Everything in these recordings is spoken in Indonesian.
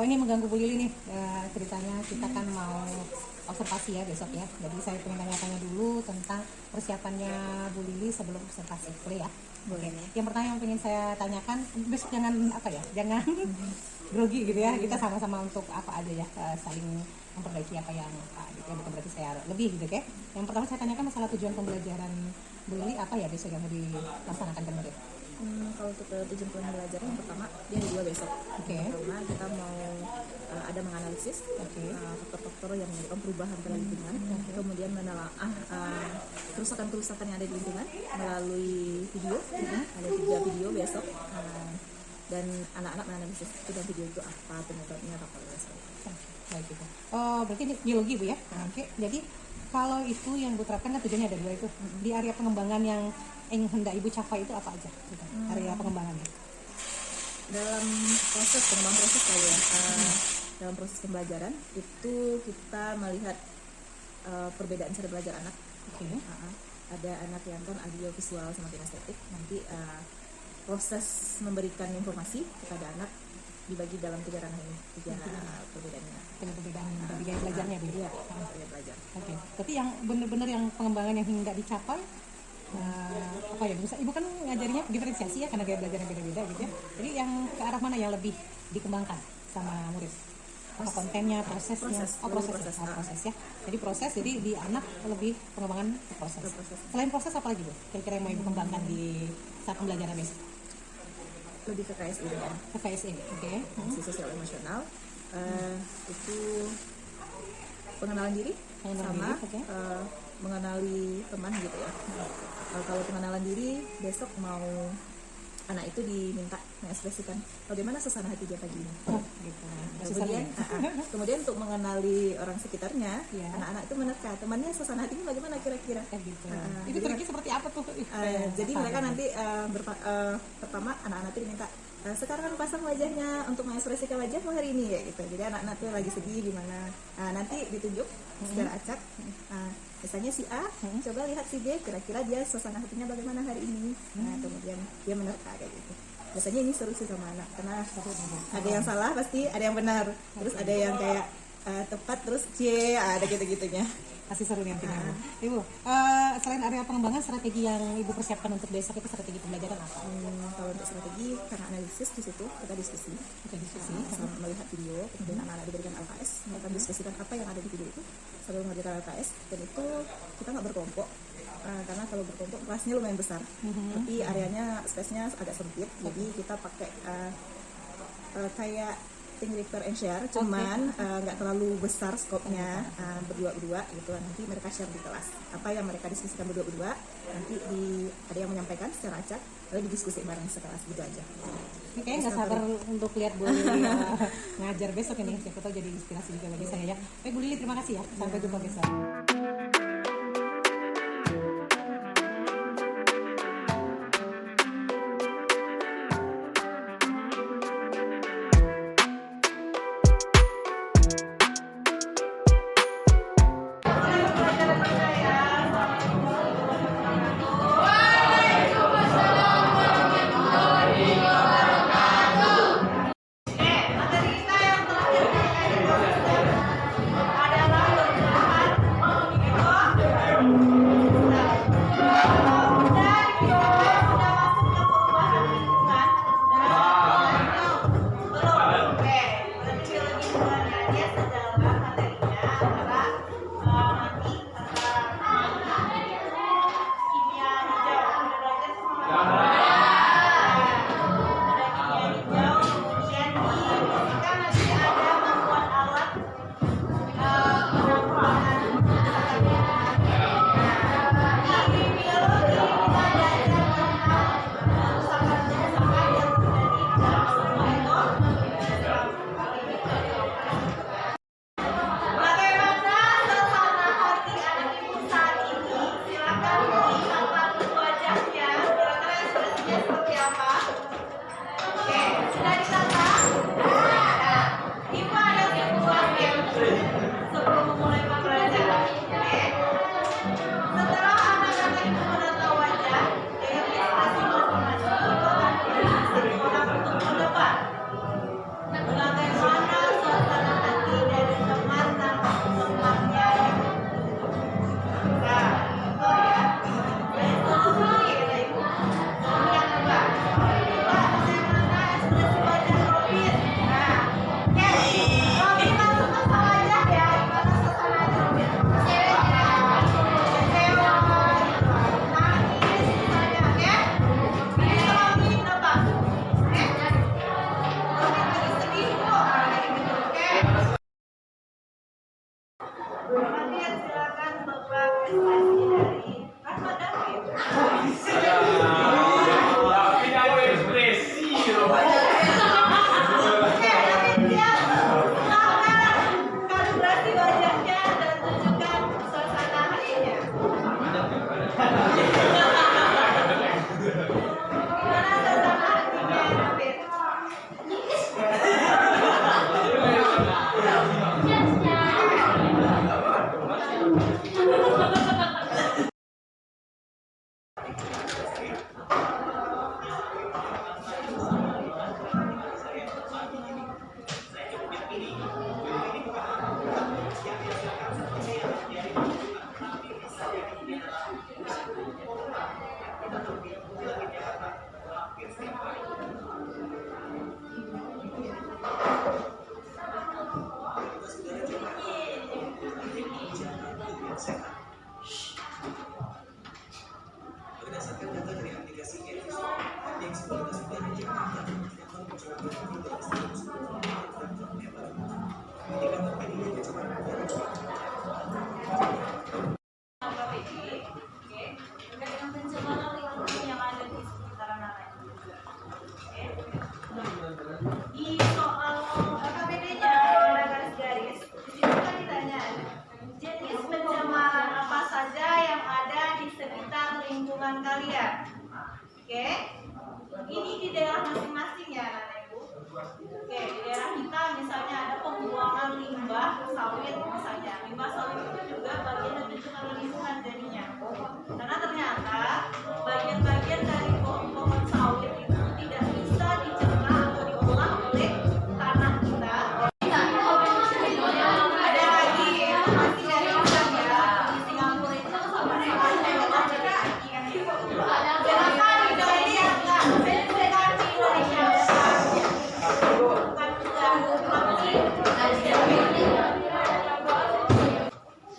ini mengganggu Bu Lili nih, ceritanya kita kan mau observasi ya besok ya. Jadi saya pengen tanya-tanya dulu tentang persiapannya Bu Lili sebelum observasi, boleh ya? Boleh. Yang pertama yang pengen saya tanyakan, besok jangan jangan grogi gitu ya. Kita sama-sama untuk apa aja ya, saling memperbaiki apa yang gitu ya, bukan berarti saya lebih gitu ya. Yang pertama saya tanyakan masalah tujuan pembelajaran Bu Lili apa ya besok yang mau dilaksanakan kemarin? Kalau untuk tujuan pembelajaran yang pertama dia ada 2 besok. Oke. Pertama kita mau ada menganalisis faktor-faktor yang menyebabkan perubahan pada lingkungan, kemudian menelaah kerusakan-kerusakan yang ada di lingkungan melalui video. Ada 3 video besok, dan anak-anak menganalisis itu dan video itu apa penyebabnya apa besok. Baik itu. Oh berarti ini biologi Bu ya? Oke. Jadi kalau itu yang Bu terapkan kan tujuannya ada 2 itu. Di area pengembangan yang hendak Ibu capai itu apa aja? Gitu. Area pengembangannya. Dalam proses pengembangan proses kali ya, dalam proses pembelajaran itu kita melihat perbedaan cara belajar anak. Oke. Ada anak yang kan audiovisual sama kinestetik. Nanti proses memberikan informasi kepada anak dibagi dalam 3 ranah ini, 3 perbedaannya. Perbedaan dari gaya belajarnya Bu. Iya, gaya belajar. Oke. Tapi yang benar-benar yang pengembangan yang hendak dicapai apa ya bisa Ibu kan ngajarinya diferensiasi ya karena gaya belajarnya beda-beda gitu ya. Jadi yang ke arah mana yang lebih dikembangkan sama murid? Apa kontennya, prosesnya? Proses ya. Jadi proses, jadi di anak lebih pengembangan proses. Selain proses apa lagi Bu? Kira-kira yang mau Ibu kembangkan di saat pembelajaran besok? Lebih ke KSI ya. Ke KSI, oke. Sosial emosional itu pengenalan diri sama mengenali teman gitu ya. Kalau pengenalan diri besok mau anak itu diminta mengekspresikan bagaimana suasana hati dia pagi ini. Gitu. Kemudian untuk mengenali orang sekitarnya, anak-anak itu menerka temannya suasana hatinya bagaimana kira-kira. Gitu. Itu triknya seperti apa tuh? Jadi mereka nanti pertama anak-anak itu diminta sekarang kan pasang wajahnya untuk mengekspresikan wajahmu hari ini ya gitu. Jadi anak-anak tuh lagi sedih gimana. Nanti ditunjuk secara acak. Misalnya si A, coba lihat si B, kira-kira dia suasana hatinya bagaimana hari ini. Kemudian dia menerka kayak gitu. Biasanya ini seru sih sama anak karena ada yang salah pasti ada yang benar. Terus ada yang kayak tepat terus C, ada gitu-gitunya. Kasih seru nanti Ibu. Selain area pengembangan, strategi yang Ibu persiapkan untuk besok itu strategi pembelajaran apa? Kalau untuk strategi karena analisis di situ kita diskusi. Melihat video, kemudian anak-anak diberikan LKS, mereka diskusikan apa yang ada di video itu sambil mengerjakan LKS, dan itu kita nggak berkelompok. Karena kalau berkelompok kelasnya lumayan besar, tapi areanya space-nya agak sempit, jadi kita pakai kayak think, refer, and share, cuman nggak terlalu besar skopnya, berdua-berdua gitu. Nanti mereka share di kelas apa yang mereka diskusikan berdua-berdua, nanti ada yang menyampaikan secara acak, lalu didiskusi bareng sekelas gitu aja. Ini kayaknya nggak sabar untuk lihat Bu Lili ngajar besok ini, siapa tahu jadi inspirasi juga bagi saya ya. Bu Lili terima kasih ya, sampai jumpa besok. Kemudian silakan Bapak prestasi dari Rahmat David. Kalibrasi wajahnya dan tunjukkan suasana hatinya. Gimana suasana hatinya, David? Di soal KPD-nya ada garis-garis. Di situ kan ditanya jenis pencemaran apa saja yang ada di sekitar lingkungan kalian. Oke, ini di daerah masing-masing ya, anak ibu. Oke, di daerah kita misalnya ada pembuangan limbah sawit misalnya. Limbah sawit itu juga bagian dari pencemaran lingkungan jadinya. Karena ternyata bagian-bagian dari pohon-pohon sawit itu tidak bisa dicerna atau diolah oleh tanah kita. Ada lagi informasi dari orang ya, di Singapura itu sama silakan di Indonesia enggak, silakan di Indonesia bukan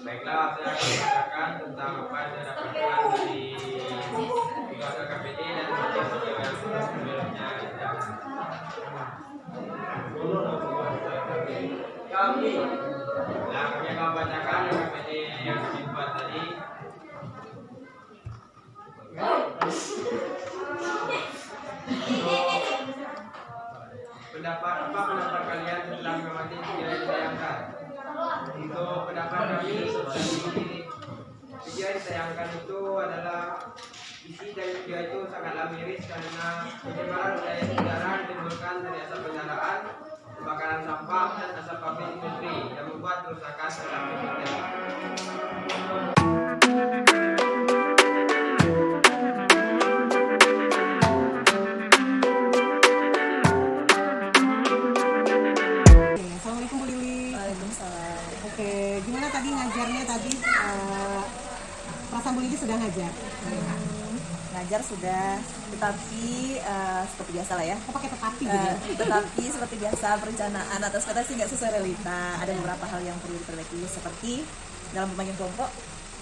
Baiklah, saya akan mengatakan tentang apa yang saya dapatkan di keluarga KPD dan video yang sebelumnya. Kami akan bacakan KPD yang dibuat tadi. Pendapat kalian tentang kematian video yang ditayangkan? Untuk pendapat kami, video yang ditayangkan itu adalah isi dari video itu sangatlah miris karena pencemaran udara udara ditimbulkan dari asap kendaraan, pembakaran sampah dan asap pabrik industri yang membuat kerusakan terhadap lingkungan. Assalamualaikum Bu Lili. Waalaikumsalam. Oke, gimana tadi ngajarnya tadi? Perasaan Bu Lili sudah ngajar? Ngajar sudah, tetapi seperti biasa lah ya. Kok pakai tetapi gitu ya? Tetapi seperti biasa perencanaan atas kata sih nggak sesuai realita. Ada beberapa hal yang perlu diperbaiki seperti dalam pembagian kelompok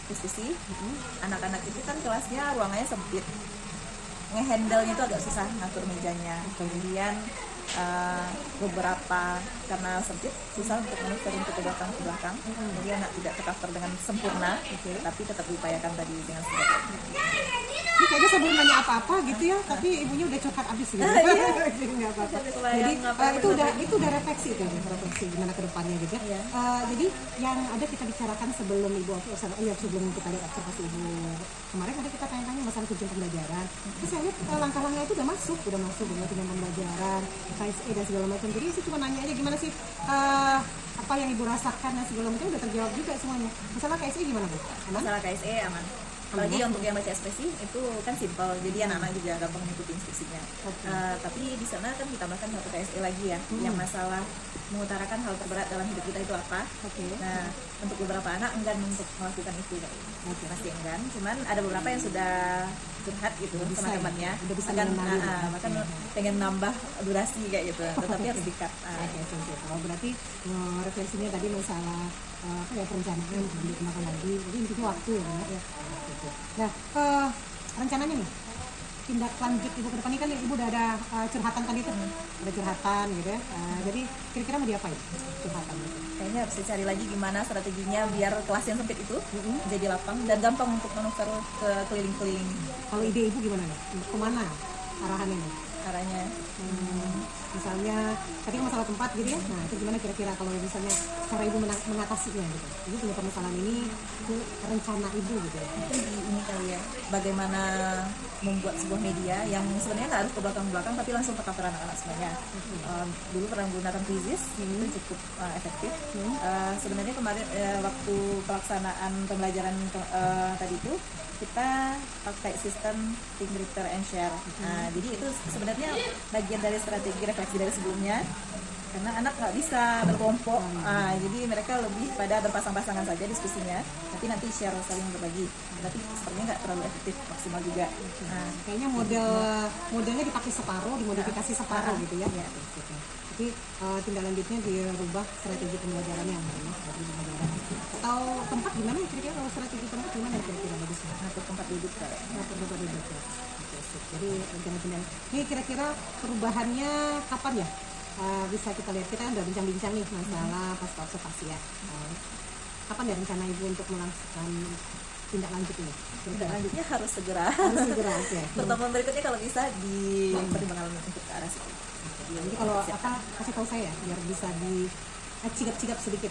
diskusi. Anak-anak itu kan kelasnya ruangannya sempit, ngehandle-nya itu agak susah ngatur mejanya. Kemudian beberapa karena sempit susah untuk menutup ke belakang. Kemudian tidak tercover dengan sempurna, tapi tetap diupayakan tadi dengan sebagainya. Ini kayaknya sebelum nanya apa-apa gitu ya, tapi ibunya udah coklat abis gitu. Jadi nggak apa-apa. Jadi itu udah refleksi itu, refleksi gimana ke depannya gitu ya. Jadi yang ada kita bicarakan sebelum ibu sebelum kita lihat observasi ibu kemarin ada kita tanya-tanya masalah tujuan pembelajaran. Terus saya lihat langkah-langkah itu udah masuk dengan tujuan pembelajaran, KSE dan segala macam. Jadi sih cuma nanya aja gimana sih apa yang ibu rasakan dan segala macam udah terjawab juga semuanya. Masalah KSE gimana Bu? Aman? Masalah KSE aman. Apalagi untuk yang baca ekspresi itu kan simpel, jadi anak-anak juga gampang mengikuti instruksinya. Tapi di sana kan ditambahkan satu KSE lagi ya, yang masalah mengutarakan hal terberat dalam hidup kita itu apa. Nah, untuk beberapa anak enggan untuk melakukan itu, pasti enggan. Cuman ada beberapa yang sudah curhat gitu sama temannya, bahkan pengen nambah durasi kayak gitu, tetapi harus di-cut. Berarti refleksinya tadi masalah perencanaan dikembangkan lagi, jadi intinya waktu ya. Nah, rencananya nih tindak lanjut ibu ke depan ini kan ibu udah ada curhatan tadi tuh, ada curhatan gitu ya. Jadi kira-kira mau diapain curhatan itu? Kayaknya harus dicari lagi gimana strateginya biar kelas yang sempit itu jadi lapang dan gampang untuk manuver ke keliling-keliling Kalau ide ibu gimana nih? Kemana arahannya nih? arahnya. Misalnya tadi kan masalah tempat gitu ya, nah itu gimana kira-kira kalau misalnya cara ibu mengatasinya gitu? Ibu punya permasalahan ini, itu rencana ibu gitu ya. Mungkin di ini kali ya, bagaimana membuat sebuah media yang sebenarnya nggak harus ke belakang-belakang tapi langsung tercover anak-anak semuanya. Dulu pernah menggunakan Quizzes, itu cukup efektif. Sebenarnya kemarin waktu pelaksanaan pembelajaran tadi itu kita pakai sistem think, repair, and share. Nah, jadi itu sebenarnya bagian dari strategi refleksi dari sebelumnya, karena anak nggak bisa berkelompok, jadi mereka lebih pada berpasang-pasangan saja diskusinya, tapi nanti share saling berbagi, tapi sepertinya nggak terlalu efektif maksimal juga. Kayaknya modelnya dipakai separuh, dimodifikasi separuh gitu ya. Tapi tindak lanjutnya dirubah strategi pembelajarannya atau tempat gimana kira-kira, kalau strategi tempat gimana kira-kira bagusnya? Ngatur tempat duduk kayak. Ngatur tempat duduk ya. Oke, sip. Jadi rencana tindak ini kira-kira perubahannya kapan ya? Bisa kita lihat, kita kan udah bincang-bincang nih masalah pasca observasi ya. Kapan ya rencana ibu untuk melakukan tindak lanjut ini? Tindak lanjutnya harus segera. Harus segera aja. Pertemuan berikutnya kalau bisa dipertimbangkan untuk ke arah situ. Nanti kalau apa kasih tahu saya biar bisa di cigap-cigap sedikit.